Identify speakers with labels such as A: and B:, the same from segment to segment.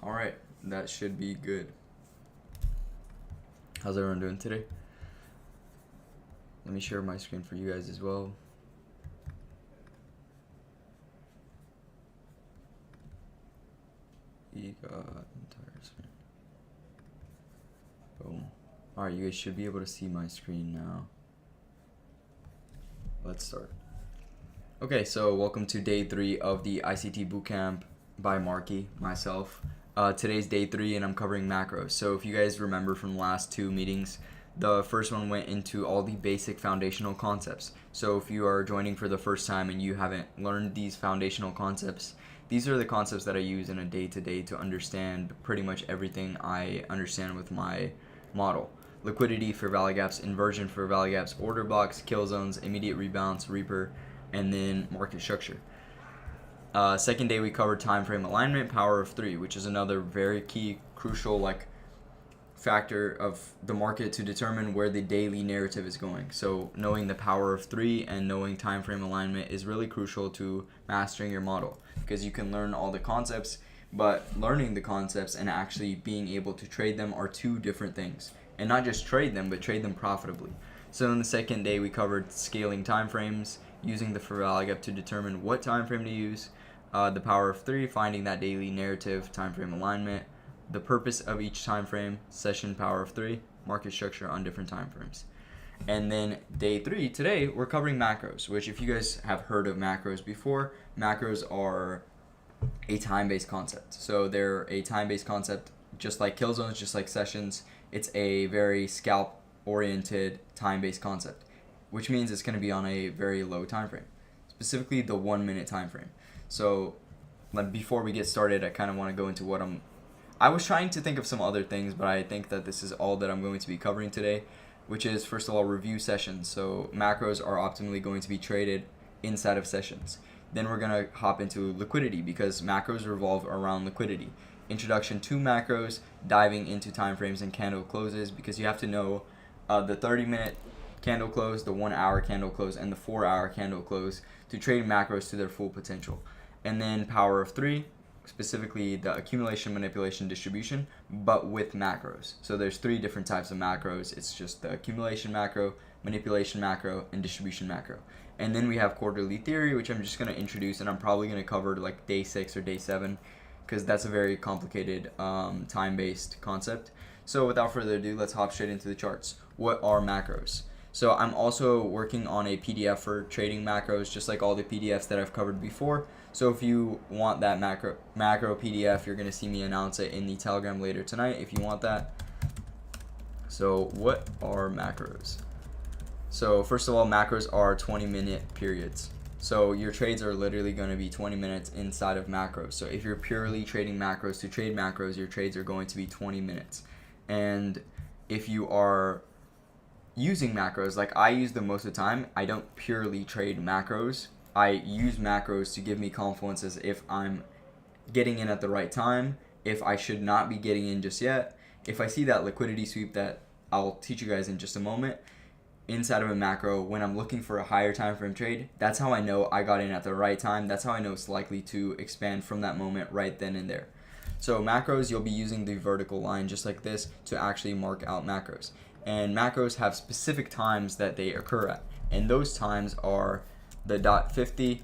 A: Alright, that should be good. How's everyone doing today? Let me share my screen for you guys as well. You got entire screen. Boom. Alright, you guys should be able to see my screen now. Let's start. Okay, so welcome to day 3 of the ICT Bootcamp by Marky, myself. Today's day 3 and I'm covering macros. So if you guys remember from the last 2 meetings, the first one went into all the basic foundational concepts. So if you are joining for the first time and you haven't learned these foundational concepts, these are the concepts that I use in a day-to-day to understand pretty much everything I understand with my model. Liquidity for value gaps, inversion for value gaps, order blocks, kill zones, immediate rebalance, reaper, and then market structure. Second day we covered time frame alignment, power of 3, which is another very key, crucial factor of the market to determine where the daily narrative is going. So knowing the power of 3 and knowing time frame alignment is really crucial to mastering your model, because you can learn all the concepts, but learning the concepts and actually being able to trade them are 2 different things. And not just trade them, but trade them profitably. So in the second day we covered scaling time frames, using the value gap to determine what time frame to use, the power of 3, finding that daily narrative, time frame alignment, the purpose of each time frame, session power of 3, market structure on different time frames. And then day 3, today, we're covering macros, which if you guys have heard of macros before, macros are a time-based concept. So they're a time-based concept just like kill zones, just like sessions. It's a very scalp-oriented time-based concept, which means it's going to be on a very low time frame, specifically the 1-minute time frame. So before we get started, I kind of want to go into I was trying to think of some other things, but I think that this is all that I'm going to be covering today, which is, first of all, review sessions. So macros are optimally going to be traded inside of sessions. Then we're going to hop into liquidity, because macros revolve around liquidity. Introduction to macros, diving into timeframes and candle closes, because you have to know the 30-minute candle close, the 1-hour candle close, and the 4-hour candle close to trade macros to their full potential. And then power of 3, specifically the accumulation, manipulation, distribution, but with macros. So there's 3 different types of macros. It's just the accumulation macro, manipulation macro, and distribution macro. And then we have quarterly theory, which I'm just going to introduce, and I'm probably going to cover like day 6 or day 7, because that's a very complicated time-based concept. So without further ado, let's hop straight into the charts. What are macros? So I'm also working on a PDF for trading macros, just like all the PDFs that I've covered before. So if you want that macro PDF, you're going to see me announce it in the Telegram later tonight if you want that. So what are macros? So first of all, macros are 20-minute periods. So your trades are literally going to be 20 minutes inside of macros. So if you're purely trading macros to trade macros, your trades are going to be 20 minutes. And if you are using macros, like I use them most of the time, I don't purely trade macros. I use macros to give me confidence as if I'm getting in at the right time, if I should not be getting in just yet. If I see that liquidity sweep that I'll teach you guys in just a moment, inside of a macro, when I'm looking for a higher time frame trade, that's how I know I got in at the right time. That's how I know it's likely to expand from that moment right then and there. So macros, you'll be using the vertical line just like this to actually mark out macros. And macros have specific times that they occur at. And those times are the .50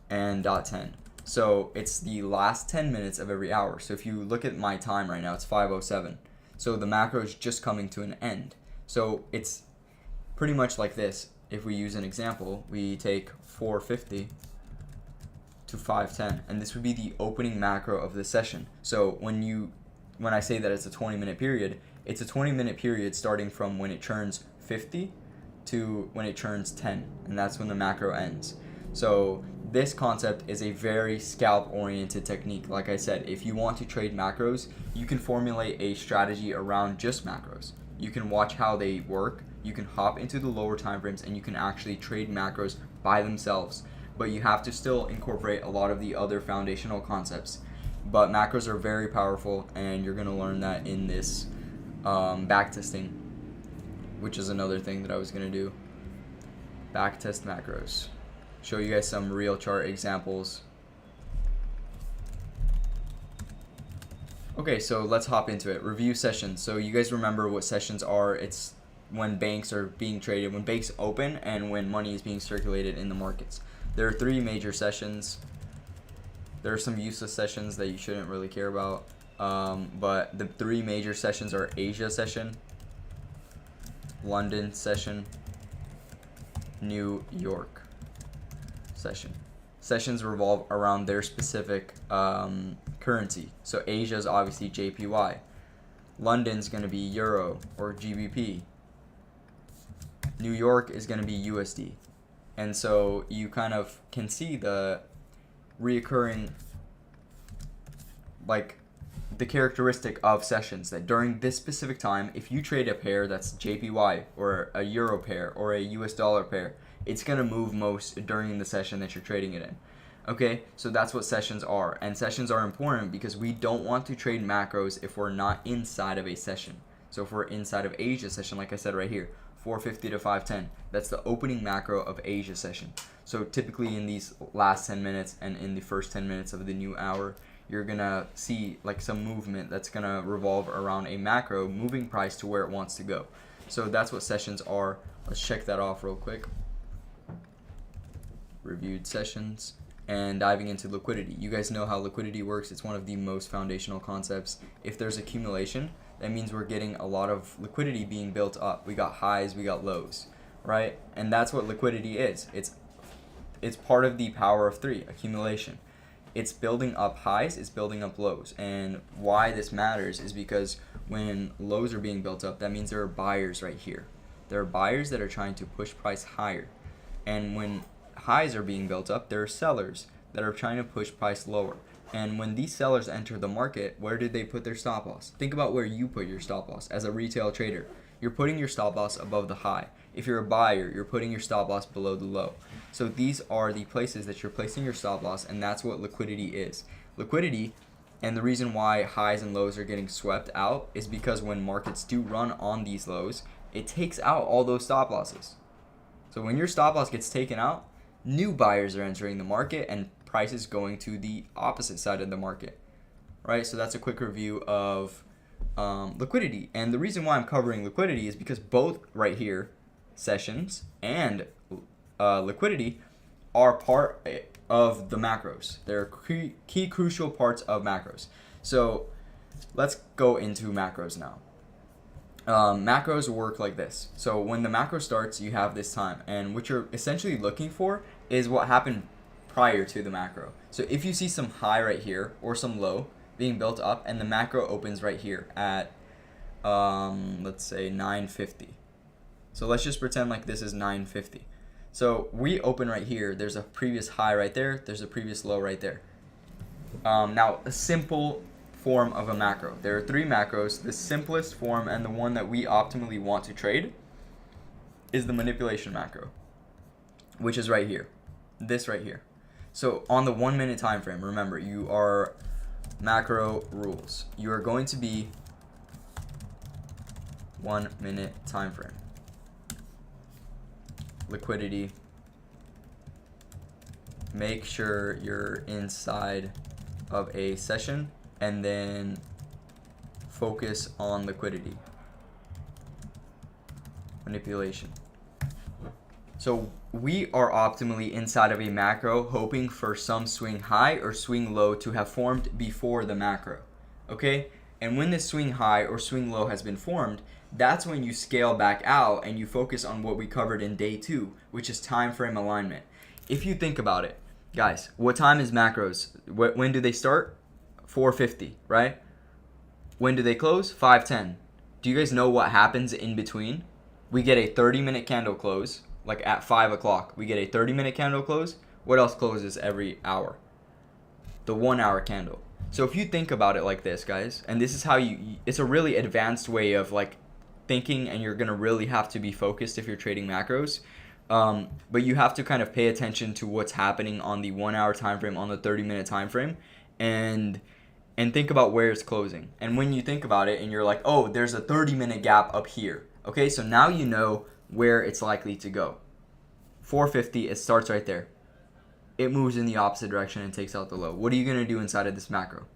A: and .10. So it's the last 10 minutes of every hour. So if you look at my time right now, it's 5:07. So the macro is just coming to an end. So it's pretty much like this. If we use an example, we take 4:50 to 5:10, and this would be the opening macro of the session. So when I say that it's a 20-minute period, it's a 20-minute period starting from when it turns 50 to when it turns 10, and that's when the macro ends. So this concept is a very scalp-oriented technique. Like I said, if you want to trade macros, you can formulate a strategy around just macros. You can watch how they work, you can hop into the lower time frames, and you can actually trade macros by themselves. But you have to still incorporate a lot of the other foundational concepts. But macros are very powerful, and you're going to learn that in this backtesting, which is another thing that I was going to do. Backtest macros. Show you guys some real chart examples. Okay, so let's hop into it. Review sessions. So you guys remember what sessions are. It's when banks are being traded, when banks open, and when money is being circulated in the markets. There are three major sessions. There are some useless sessions that you shouldn't really care about. But the three major sessions are Asia session, London session, New York session. Sessions revolve around their specific currency. So Asia is obviously JPY. London's going to be Euro or GBP. New York is going to be USD. And so you kind of can see the reoccurring, like, the characteristic of sessions that during this specific time, if you trade a pair that's JPY or a Euro pair or a US dollar pair, it's going to move most during the session that you're trading it in. Okay, so that's what sessions are. And sessions are important because we don't want to trade macros if we're not inside of a session. So if we're inside of Asia session, like I said right here, 450 to 510, that's the opening macro of Asia session. So typically in these last 10 minutes and in the first 10 minutes of the new hour, you're going to see like some movement that's going to revolve around a macro moving price to where it wants to go. So that's what sessions are. Let's check that off real quick. Reviewed sessions. And diving into liquidity. You guys know how liquidity works. It's one of the most foundational concepts. If there's accumulation, that means we're getting a lot of liquidity being built up. We got highs, we got lows, right? And that's what liquidity is. It's part of the power of three, accumulation. It's building up highs, it's building up lows. And why this matters is because when lows are being built up, that means there are buyers right here. There are buyers that are trying to push price higher. And when highs are being built up, there are sellers that are trying to push price lower. And when these sellers enter the market, where did they put their stop loss? Think about where you put your stop loss as a retail trader. You're putting your stop loss above the high. If you're a buyer, you're putting your stop loss below the low. So these are the places that you're placing your stop loss, and that's what liquidity is. Liquidity, and the reason why highs and lows are getting swept out is because when markets do run on these lows, it takes out all those stop losses. So when your stop loss gets taken out, new buyers are entering the market and prices going to the opposite side of the market, right? So that's a quick review of liquidity. And the reason why I'm covering liquidity is because both right here, sessions and liquidity, are part of the macros. They're key crucial parts of macros. So let's go into macros now. Macros work like this. So when the macro starts, you have this time, and what you're essentially looking for is what happened prior to the macro. So if you see some high right here or some low being built up, and the macro opens right here at let's say 950. So let's just pretend like this is 950. So we open right here. There's a previous high right there. There's a previous low right there. Now a simple form of a macro. There are three macros. The simplest form and the one that we optimally want to trade is the manipulation macro, which is right here. This right here. So on the 1 minute time frame, remember, you are macro rules. You are going to be 1 minute time frame. Liquidity. Make sure you're inside of a session, and then focus on liquidity. Manipulation. So we are optimally inside of a macro, hoping for some swing high or swing low to have formed before the macro. Okay? And when this swing high or swing low has been formed, that's when you scale back out and you focus on what we covered in day 2, which is time frame alignment. If you think about it, guys, what time is macros? When do they start? 4:50, right? When do they close? 5:10. Do you guys know what happens in between? We get a 30-minute candle close, like at 5 o'clock. We get a 30-minute candle close. What else closes every hour? The 1 hour candle. So if you think about it like this, guys, and this is how it's a really advanced way of like thinking, and you're going to really have to be focused if you're trading macros. But you have to kind of pay attention to what's happening on the 1 hour time frame, on the 30-minute time frame, and think about where it's closing. And when you think about it and you're like, oh, there's a 30-minute gap up here. Okay, so now you know where it's likely to go. 4:50, it starts right there. It moves in the opposite direction and takes out the low. What are you going to do inside of this macro?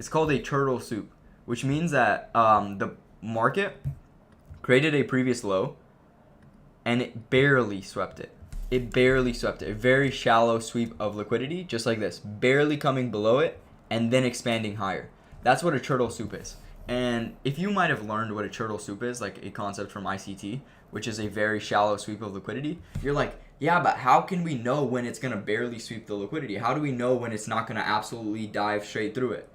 A: It's called a turtle soup, which means that the market created a previous low and it barely swept it. It barely swept it. A very shallow sweep of liquidity, just like this, barely coming below it and then expanding higher. That's what a turtle soup is. And if you might have learned what a turtle soup is, like a concept from ICT, which is a very shallow sweep of liquidity, you're like, yeah, but how can we know when it's going to barely sweep the liquidity? How do we know when it's not going to absolutely dive straight through it?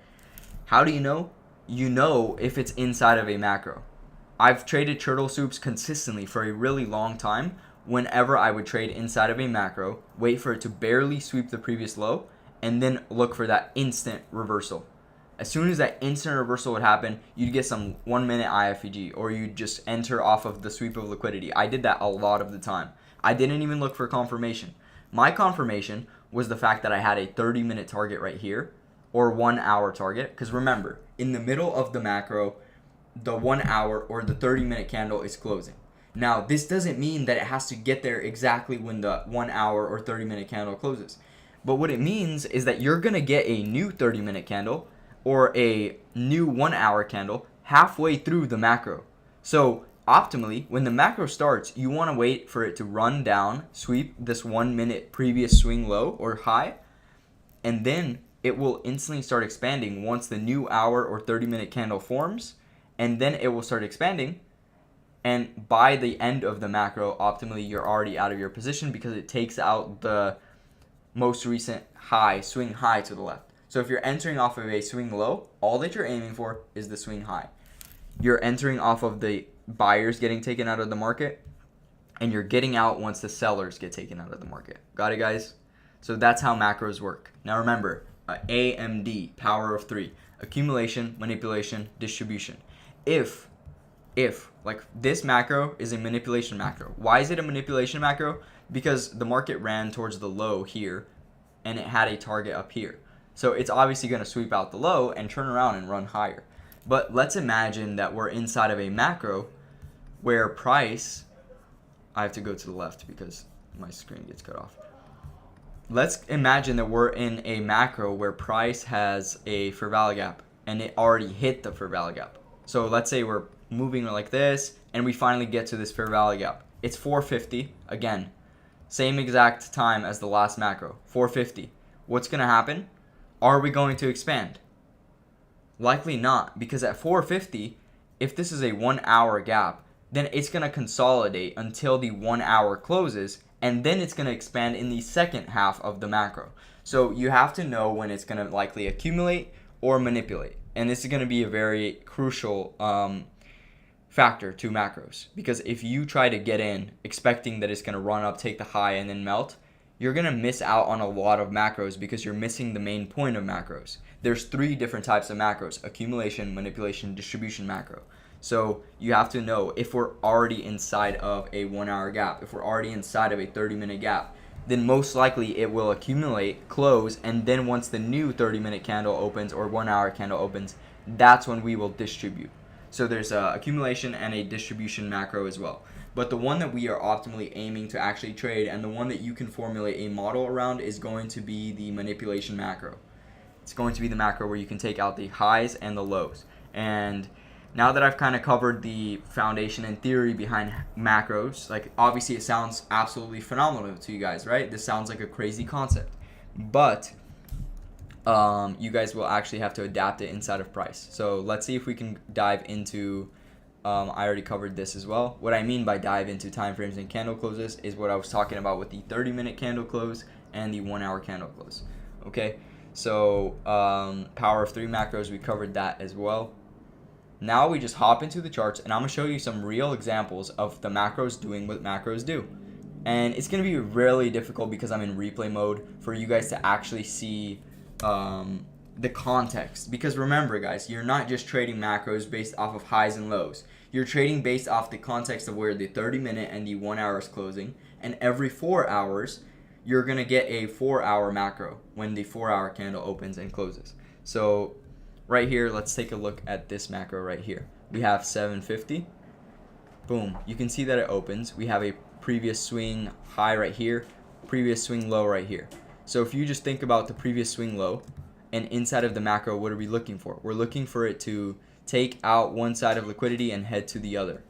A: How do you know? You know if it's inside of a macro. I've traded turtle soups consistently for a really long time. Whenever I would trade inside of a macro, wait for it to barely sweep the previous low, and then look for that instant reversal. As soon as that instant reversal would happen, you'd get some 1 minute IFEG, or you'd just enter off of the sweep of liquidity. I did that a lot of the time. I didn't even look for confirmation. My confirmation was the fact that I had a 30-minute target right here, or 1 hour target. Because remember, in the middle of the macro, the 1 hour or the 30-minute candle is closing. Now, this doesn't mean that it has to get there exactly when the 1 hour or 30-minute candle closes. But what it means is that you're going to get a new 30-minute candle or a new 1 hour candle halfway through the macro. So optimally, when the macro starts, you want to wait for it to run down, sweep this 1 minute previous swing low or high, and then it will instantly start expanding once the new hour or 30-minute candle forms, and then it will start expanding. And by the end of the macro, optimally, you're already out of your position because it takes out the most recent high, swing high to the left. So if you're entering off of a swing low, all that you're aiming for is the swing high. You're entering off of the buyers getting taken out of the market, and you're getting out once the sellers get taken out of the market. Got it, guys? So that's how macros work. Now remember, AMD, power of 3, accumulation, manipulation, distribution. If like this macro is a manipulation macro. Why is it a manipulation macro? Because the market ran towards the low here and it had a target up here. So it's obviously going to sweep out the low and turn around and run higher. But let's imagine that we're inside of a macro where price, I have to go to the left because my screen gets cut off. Let's imagine that we're in a macro where price has a fair value gap and it already hit the fair value gap. So let's say we're moving like this and we finally get to this fair value gap. It's 450 again, same exact time as the last macro, 450. What's going to happen? Are we going to expand? Likely not, because at 450, if this is a 1 hour gap, then it's going to consolidate until the 1 hour closes, and then it's going to expand in the second half of the macro. So you have to know when it's going to likely accumulate or manipulate. And this is going to be a very crucial factor to macros, because if you try to get in expecting that it's going to run up, take the high, and then melt, you're going to miss out on a lot of macros because you're missing the main point of macros. There's 3 different types of macros: accumulation, manipulation, distribution macro. So you have to know if we're already inside of a 1 hour gap, if we're already inside of a 30-minute gap, then most likely it will accumulate, close, and then once the new 30-minute candle opens or 1 hour candle opens, that's when we will distribute. So there's a accumulation and a distribution macro as well. But the one that we are optimally aiming to actually trade, and the one that you can formulate a model around, is going to be the manipulation macro. It's going to be the macro where you can take out the highs and the lows. And now that I've kind of covered the foundation and theory behind macros, like obviously it sounds absolutely phenomenal to you guys, right? This sounds like a crazy concept. But you guys will actually have to adapt it inside of price. So let's see if we can dive into, I already covered this as well. What I mean by dive into time frames and candle closes is what I was talking about with the 30-minute candle close and the 1 hour candle close. Okay, so power of 3 macros, we covered that as well. Now we just hop into the charts and I'm going to show you some real examples of the macros doing what macros do. And it's going to be really difficult because I'm in replay mode for you guys to actually see the context, because remember guys, you're not just trading macros based off of highs and lows. You're trading based off the context of where the 30-minute and the 1 hour is closing, and every 4 hours you're gonna get a 4 hour macro when the 4 hour candle opens and closes. So right here, let's take a look at this macro right here. We have 750, boom, you can see that it opens. We have a previous swing high right here, previous swing low right here. So if you just think about the previous swing low And inside of the macro, what are we looking for? We're looking for it to take out one side of liquidity and head to the other.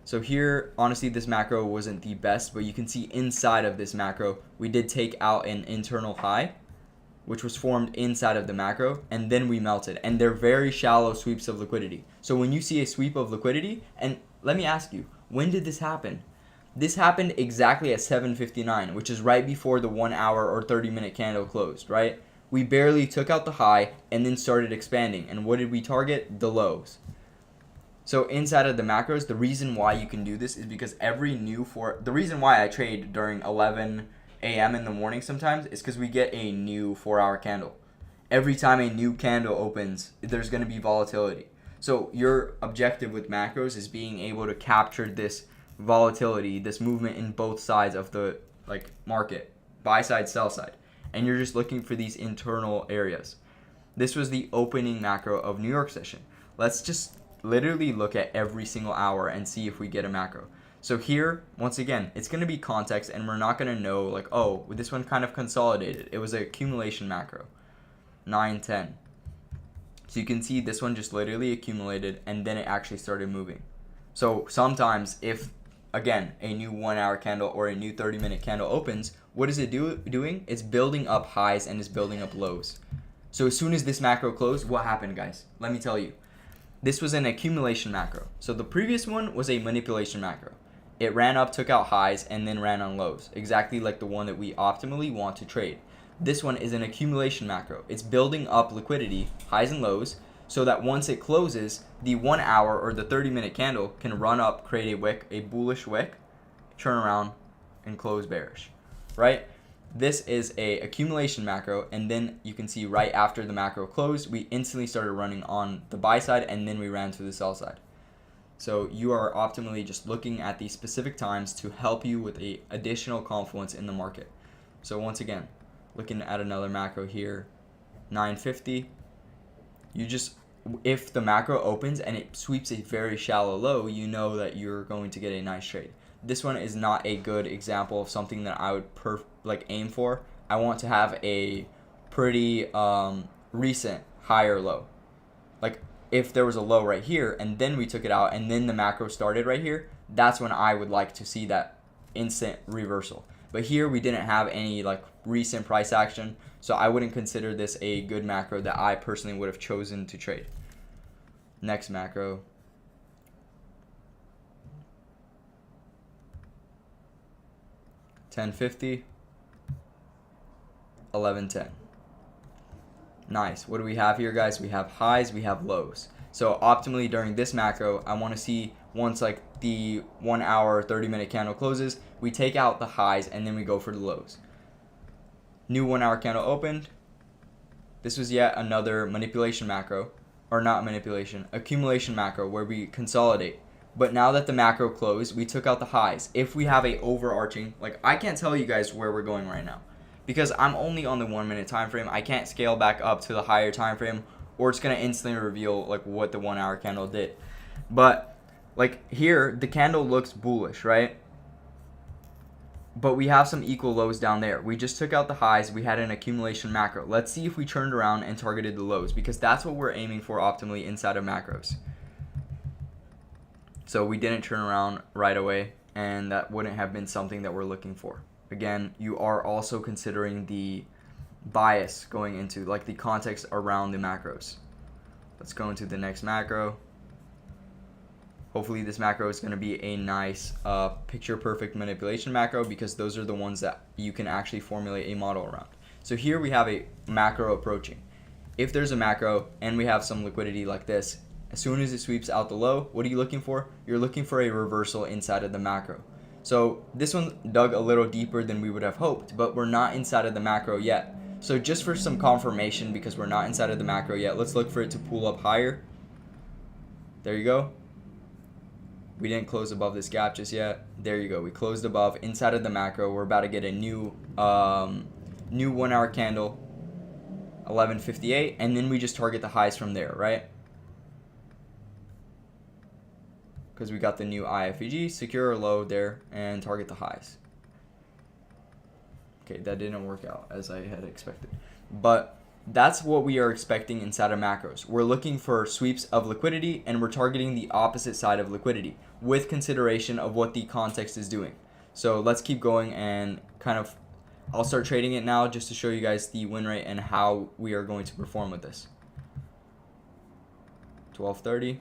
A: So here, honestly, this macro wasn't the best, but you can see inside of this macro, we did take out an internal high, which was formed inside of the macro, and then we melted. And they're very shallow sweeps of liquidity. So when you see a sweep of liquidity, and let me ask you, when did this happen? This happened exactly at 7:59, which is right before the 1 hour or 30-minute candle closed, right? We barely took out the high and then started expanding. And what did we target? The lows. So inside of the macros, the reason why you can do this is because the reason why I trade during 11 a.m. in the morning sometimes is because we get a new 4-hour candle. Every time a new candle opens, there's going to be volatility. So your objective with macros is being able to capture this volatility, this movement in both sides of the market, buy side, sell side. And you're just looking for these internal areas. This was the opening macro of New York session. Let's just literally look at every single hour and see if we get a macro. So here, once again, it's going to be context, and we're not going to know oh, this one kind of consolidated. It was an accumulation macro, 9-10. So you can see this one just literally accumulated, and then it actually started moving. So sometimes if, again, a new 1-hour candle or a new 30-minute candle opens, what is it doing? It's building up highs and it's building up lows. So as soon as this macro closed, what happened, guys? Let me tell you. This was an accumulation macro. So the previous one was a manipulation macro. It ran up, took out highs, and then ran on lows, exactly like the one that we optimally want to trade. This one is an accumulation macro. It's building up liquidity, highs and lows, so that once it closes, the 1 hour or the 30-minute candle can run up, create a wick, a bullish wick, turn around, and close bearish, right? This is a accumulation macro, and then you can see right after the macro closed, we instantly started running on the buy side, and then we ran to the sell side. So you are optimally just looking at these specific times to help you with a additional confluence in the market. So once again, looking at another macro here, 950. If the macro opens and it sweeps a very shallow low, you know that you're going to get a nice trade. This one is not a good example of something that I would aim for. I want to have a pretty recent higher low. If there was a low right here and then we took it out and then the macro started right here, that's when I would like to see that instant reversal. But here we didn't have any recent price action, so I wouldn't consider this a good macro that I personally would have chosen to trade. Next macro. $10.50, $11.10. Nice. What do we have here, guys? We have highs, we have lows. So optimally during this macro, I want to see once the 1 hour, 30-minute candle closes, we take out the highs and then we go for the lows. New 1 hour candle opened. This was yet another manipulation macro, or not manipulation, accumulation macro where we consolidate. But now that the macro closed, we took out the highs. If we have a overarching, I can't tell you guys where we're going right now, because I'm only on the 1 minute time frame. I can't scale back up to the higher time frame, or it's going to instantly reveal what the 1 hour candle did. But here the candle looks bullish, right? But we have some equal lows down there. We just took out the highs. We had an accumulation macro. Let's see if we turned around and targeted the lows, because that's what we're aiming for optimally inside of macros. So we didn't turn around right away, and that wouldn't have been something that we're looking for. Again, you are also considering the bias going into the context around the macros. Let's go into the next macro. Hopefully this macro is going to be a nice picture perfect manipulation macro, because those are the ones that you can actually formulate a model around. So here we have a macro approaching. If there's a macro and we have some liquidity like this, as soon as it sweeps out the low, what are you looking for? You're looking for a reversal inside of the macro. So this one dug a little deeper than we would have hoped, but we're not inside of the macro yet. So just for some confirmation, because we're not inside of the macro yet, let's look for it to pull up higher. There you go. We didn't close above this gap just yet. There you go. We closed above inside of the macro. We're about to get a new 1 hour candle, 11:58, and then we just target the highs from there, right? Because we got the new IFEG, secure a low there, and target the highs. Okay, that didn't work out as I had expected. But That's what we are expecting inside of macros. We're looking for sweeps of liquidity, and we're targeting the opposite side of liquidity with consideration of what the context is doing. So let's keep going and I'll start trading it now just to show you guys the win rate and how we are going to perform with this. 12:30.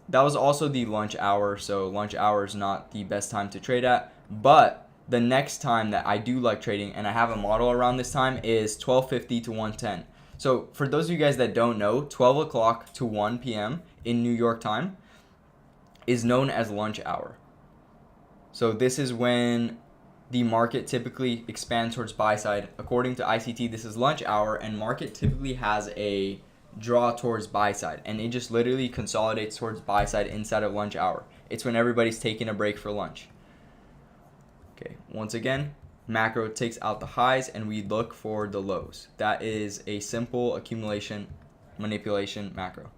A: That was also the lunch hour, so lunch hour is not the best time to trade at, but the next time that I do like trading, and I have a model around this time, is 12:50 to 1:10. So for those of you guys that don't know, 12 o'clock to 1 p.m. in New York time is known as lunch hour. So this is when the market typically expands towards buy side. According to ICT, this is lunch hour, and market typically has a draw towards buy side, and it just literally consolidates towards buy side inside of lunch hour. It's when everybody's taking a break for lunch. Okay, once again, macro takes out the highs and we look for the lows. That is a simple accumulation manipulation macro.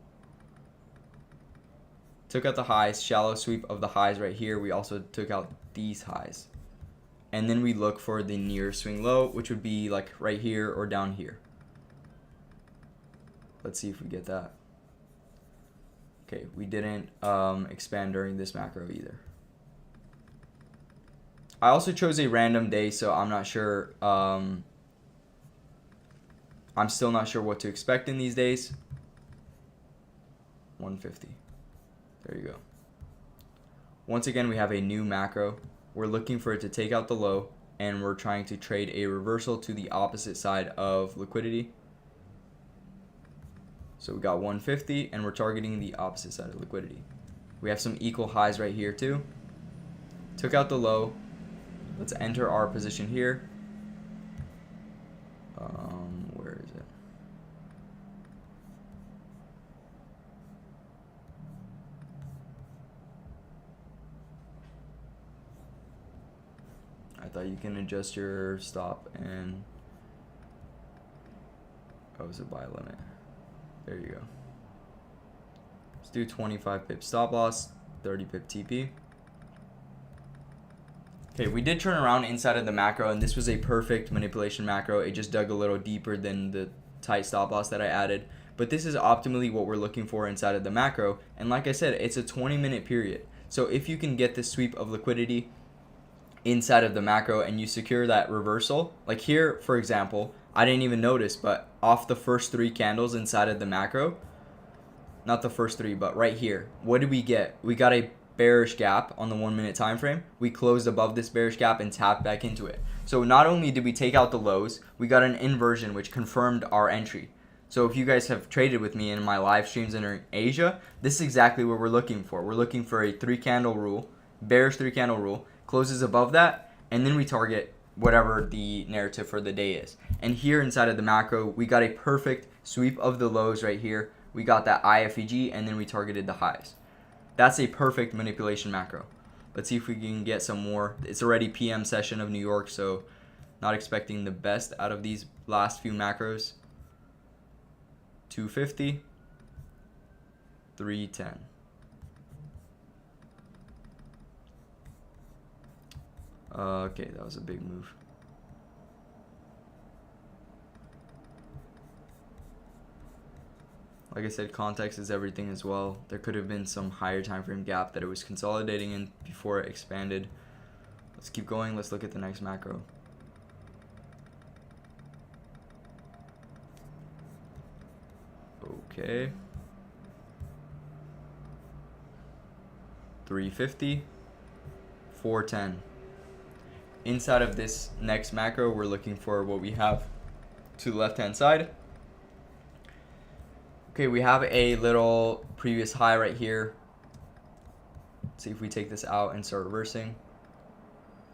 A: Took out the highs, shallow sweep of the highs right here. We also took out these highs. And then we look for the near swing low, which would be like right here or down here. Let's see if we get that. Okay, we didn't expand during this macro either. I also chose a random day, so I'm not sure. I'm still not sure what to expect in these days. 150. There you go. Once again, we have a new macro. We're looking for it to take out the low, and we're trying to trade a reversal to the opposite side of liquidity. So we got 150, and we're targeting the opposite side of liquidity. We have some equal highs right here too. Took out the low. Let's enter our position here. Where is it? I thought you can adjust your stop and it's a buy limit. There you go. Let's do 25 pip stop loss, 30 pip TP. Okay, we did turn around inside of the macro, and this was a perfect manipulation macro. It just dug a little deeper than the tight stop loss that I added. But this is optimally what we're looking for inside of the macro. And like I said, it's a 20-minute period. So if you can get this sweep of liquidity inside of the macro and you secure that reversal, like here, for example, I didn't even notice, but off the first 3 candles inside of the macro, not the first 3, but right here, what did we get? We got a bearish gap on the 1 minute time frame. We closed above this bearish gap and tapped back into it. So not only did we take out the lows, we got an inversion which confirmed our entry. So if you guys have traded with me in my live streams in Asia, this is exactly what we're looking for. We're looking for a 3 candle rule, bearish 3 candle rule, closes above that, and then we target whatever the narrative for the day is. And here inside of the macro, we got a perfect sweep of the lows right here. We got that IFEG, and then we targeted the highs. That's a perfect manipulation macro. Let's see if we can get some more. It's already PM session of New York, so not expecting the best out of these last few macros. 250, 310. Okay, that was a big move. Like I said, context is everything as well. There could have been some higher time frame gap that it was consolidating in before it expanded. Let's keep going. Let's look at the next macro. Okay. 350, 410. Inside of this next macro, we're looking for what we have to the left-hand side. Okay, we have a little previous high right here. Let's see if we take this out and start reversing.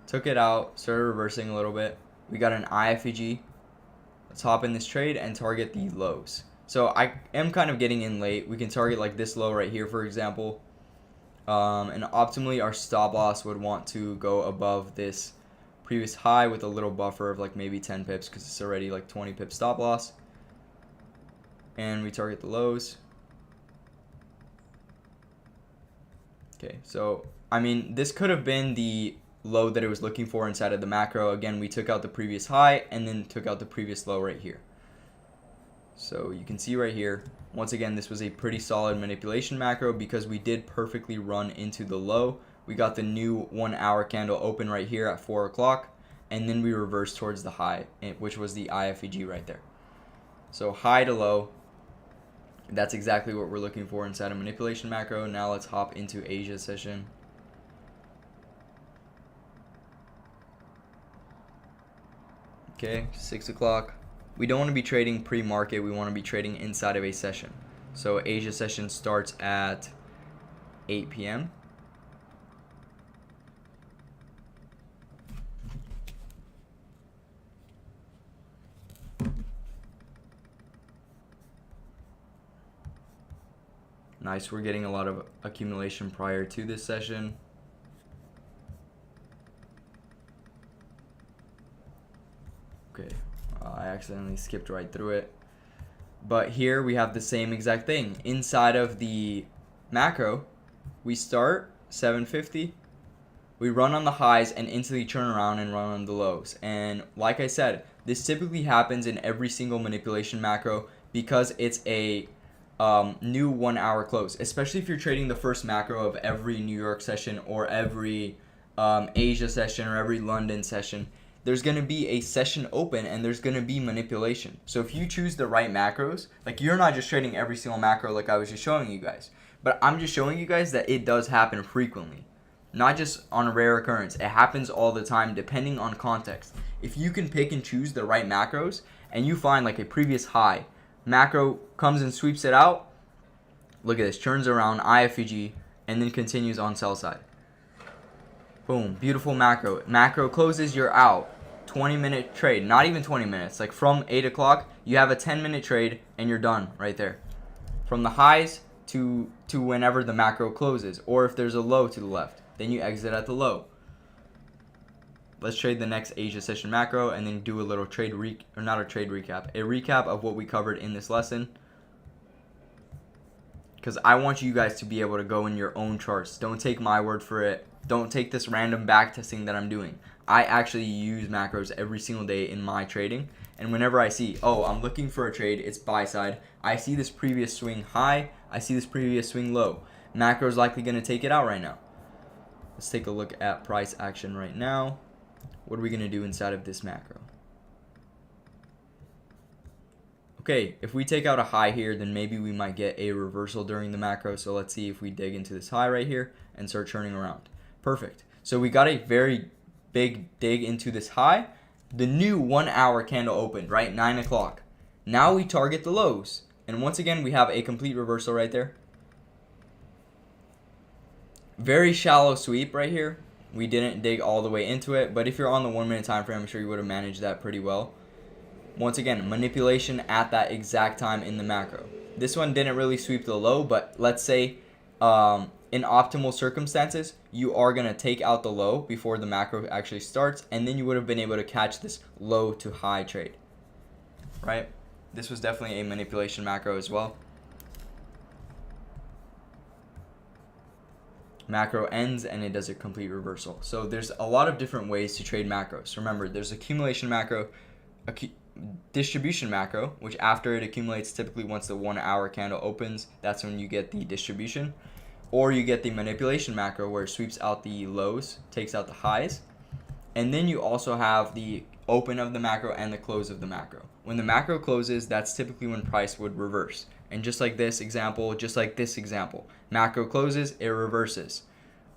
A: Took it out, started reversing a little bit. We got an IFEG. Let's hop in this trade and target the lows. So I am kind of getting in late. We can target like this low right here, for example. And optimally, our stop loss would want to go above this previous high with a little buffer of like maybe 10 pips because it's already like 20 pip stop loss. And we target the lows. Okay, so I mean, this could have been the low that it was looking for inside of the macro. Again, we took out the previous high and then took out the previous low right here. So you can see right here, once again, this was a pretty solid manipulation macro because we did perfectly run into the low. We got the new 1 hour candle open right here at 4 o'clock, and then we reversed towards the high, which was the IFEG right there. So high to low, that's exactly what we're looking for inside a manipulation macro. Now let's hop into Asia session. Okay, 6 o'clock. We don't want to be trading pre-market. We want to be trading inside of a session. So Asia session starts at 8 p.m. Nice, we're getting a lot of accumulation prior to this session. Okay, I accidentally skipped right through it. But here we have the same exact thing. Inside of the macro, we start 750. We run on the highs and instantly turn around and run on the lows. And like I said, this typically happens in every single manipulation macro because it's a new 1 hour close. Especially if you're trading the first macro of every New York session or every Asia session or every London session. There's going to be a session open and there's going to be manipulation. So if you choose the right macros, like you're not just trading every single macro like I was just showing you guys, but I'm just showing you guys that it does happen frequently, not just on a rare occurrence. It happens all the time depending on context. If you can pick and choose the right macros and you find like a previous high, macro comes and sweeps it out, look at this, turns around, IFEG, and then continues on sell side. Boom, beautiful macro. Macro closes, you're out. 20-minute trade, not even 20 minutes. Like from 8 o'clock, you have a 10-minute trade and you're done right there. From the highs to whenever the macro closes, or if there's a low to the left, then you exit at the low. Let's trade the next Asia session macro and then do a little trade recap, a recap of what we covered in this lesson. Because I want you guys to be able to go in your own charts. Don't take my word for it. Don't take this random back testing that I'm doing. I actually use macros every single day in my trading. And whenever I see, oh, I'm looking for a trade, it's buy side. I see this previous swing high. I see this previous swing low. Macro is likely going to take it out right now. Let's take a look at price action right now. What are we going to do inside of this macro? Okay, if we take out a high here, then maybe we might get a reversal during the macro. So let's see if we dig into this high right here and start turning around. Perfect. So we got a very big dig into this high. The new 1 hour candle opened, right? 9 o'clock. Now we target the lows. And once again, we have a complete reversal right there. Very shallow sweep right here. We didn't dig all the way into it, but if you're on the 1 minute time frame, I'm sure you would have managed that pretty well. Once again, manipulation at that exact time in the macro. This one didn't really sweep the low, but let's say in optimal circumstances, you are going to take out the low before the macro actually starts, and then you would have been able to catch this low to high trade, right? This was definitely a manipulation macro as well. Macro ends and it does a complete reversal. So there's a lot of different ways to trade macros. Remember, there's accumulation macro, distribution macro, which after it accumulates, typically once the 1 hour candle opens, that's when you get the distribution. Or you get the manipulation macro where it sweeps out the lows, takes out the highs. And then you also have the open of the macro and the close of the macro. When the macro closes, that's typically when price would reverse. And just like this example, macro closes, it reverses.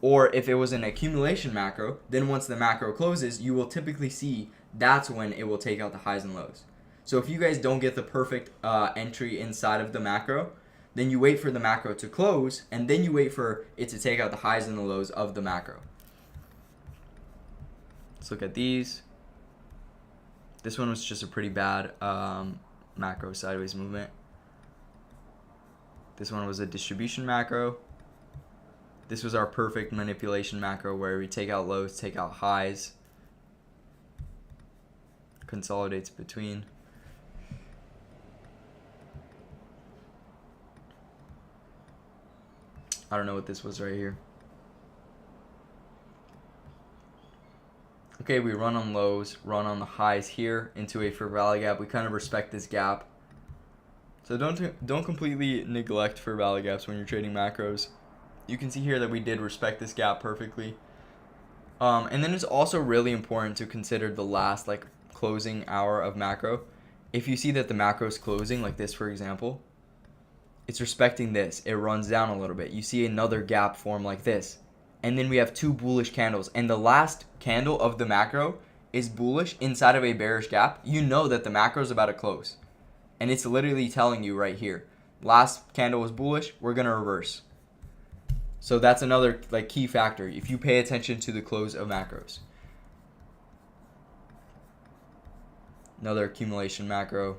A: Or if it was an accumulation macro, then once the macro closes, you will typically see that's when it will take out the highs and lows. So if you guys don't get the perfect entry inside of the macro, then you wait for the macro to close, and then you wait for it to take out the highs and the lows of the macro. Let's look at these. This one was just a pretty bad macro sideways movement. This one was a distribution macro. This was our perfect manipulation macro where we take out lows, take out highs, consolidates between. I don't know what this was right here. Okay, we run on lows, run on the highs here into a fair value gap. We kind of respect this gap. So don't completely neglect fair value gaps when you're trading macros. You can see here that we did respect this gap perfectly. And then it's also really important to consider the last like closing hour of macro. If you see that the macro is closing like this, for example, it's respecting this. It runs down a little bit. You see another gap form like this. And then we have two bullish candles. And the last candle of the macro is bullish inside of a bearish gap. You know that the macro is about to close. And it's literally telling you right here. Last candle was bullish. We're going to reverse. So that's another like key factor if you pay attention to the close of macros. Another accumulation macro.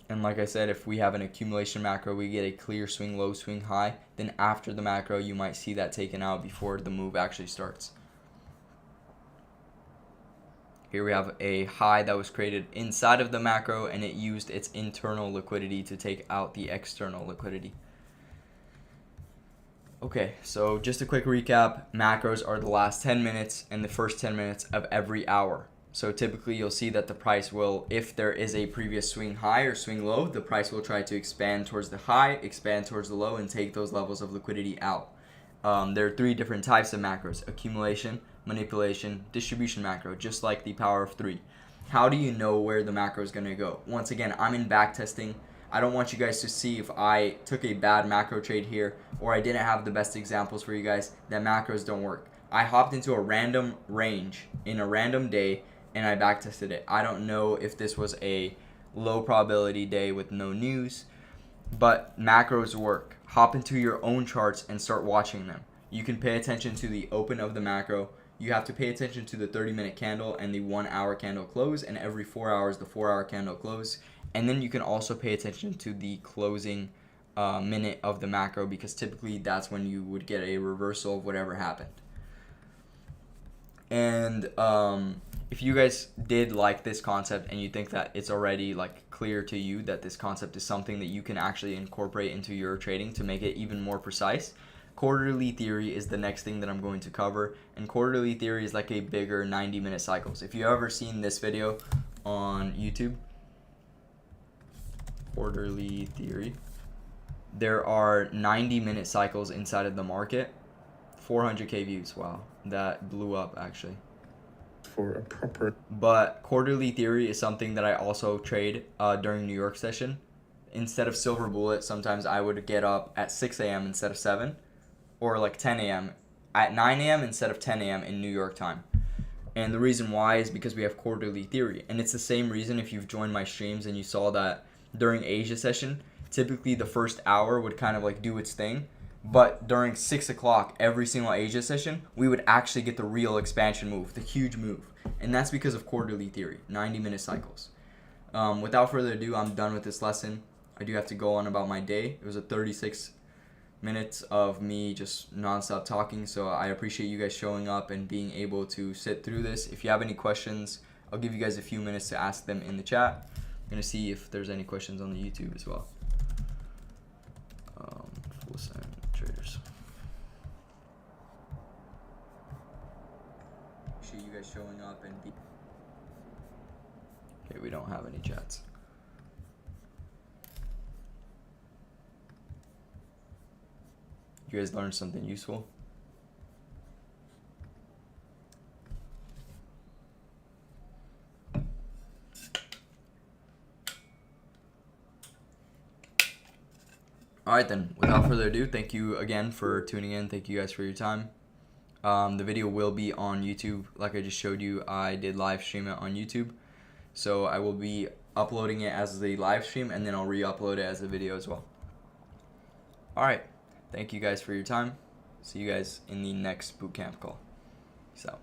A: And like I said, if we have an accumulation macro, we get a clear swing low, swing high. Then after the macro, you might see that taken out before the move actually starts. Here we have a high that was created inside of the macro, and it used its internal liquidity to take out the external liquidity. Okay, so just a quick recap. Macros are the last 10 minutes and the first 10 minutes of every hour. So typically you'll see that the price will, if there is a previous swing high or swing low, the price will try to expand towards the high, expand towards the low, and take those levels of liquidity out. There are three different types of macros: accumulation, manipulation, distribution macro, just like the power of three. How do you know where the macro is going to go? Once again, I'm in back testing. I don't want you guys to see if I took a bad macro trade here or I didn't have the best examples for you guys, that macros don't work. I hopped into a random range in a random day and I back tested it. I don't know if this was a low probability day with no news, but macros work. Hop into your own charts and start watching them. You can pay attention to the open of the macro. You have to pay attention to the 30-minute candle and the 1 hour candle close, and every 4 hours the 4 hour candle close. And then you can also pay attention to the closing minute of the macro, because typically that's when you would get a reversal of whatever happened. And if you guys did like this concept and you think that it's already like clear to you that this concept is something that you can actually incorporate into your trading to make it even more precise, quarterly theory is the next thing that I'm going to cover. And quarterly theory is like a bigger 90-minute cycles. If you've ever seen this video on YouTube, quarterly theory, there are 90-minute cycles inside of the market. 400k views. Wow, that blew up actually.
B: For a proper.
A: But quarterly theory is something that I also trade during New York session. Instead of silver bullet, sometimes I would get up at 6 a.m. instead of 7, or like 10 a.m. at 9 a.m. instead of 10 a.m. in New York time. And the reason why is because we have quarterly theory. And it's the same reason if you've joined my streams and you saw that during Asia session, typically the first hour would kind of like do its thing. But during 6 o'clock, every single Asia session, we would actually get the real expansion move, the huge move. And that's because of quarterly theory, 90-minute cycles. Without further ado, I'm done with this lesson. I do have to go on about my day. It was a 36 minutes of me just nonstop talking, so I appreciate you guys showing up and being able to sit through this. If you have any questions, I'll give you guys a few minutes to ask them in the chat. I'm going to see if there's any questions on the YouTube as well. Full send traders. Appreciate you guys showing up and be. Okay, we don't have any chats. You guys learned something useful? Alright then, without further ado, thank you again for tuning in. Thank you guys for your time. The video will be on YouTube. Like I just showed you, I did live stream it on YouTube. So I will be uploading it as the live stream, and then I'll re-upload it as a video as well. Alright, thank you guys for your time. See you guys in the next bootcamp call. Peace out.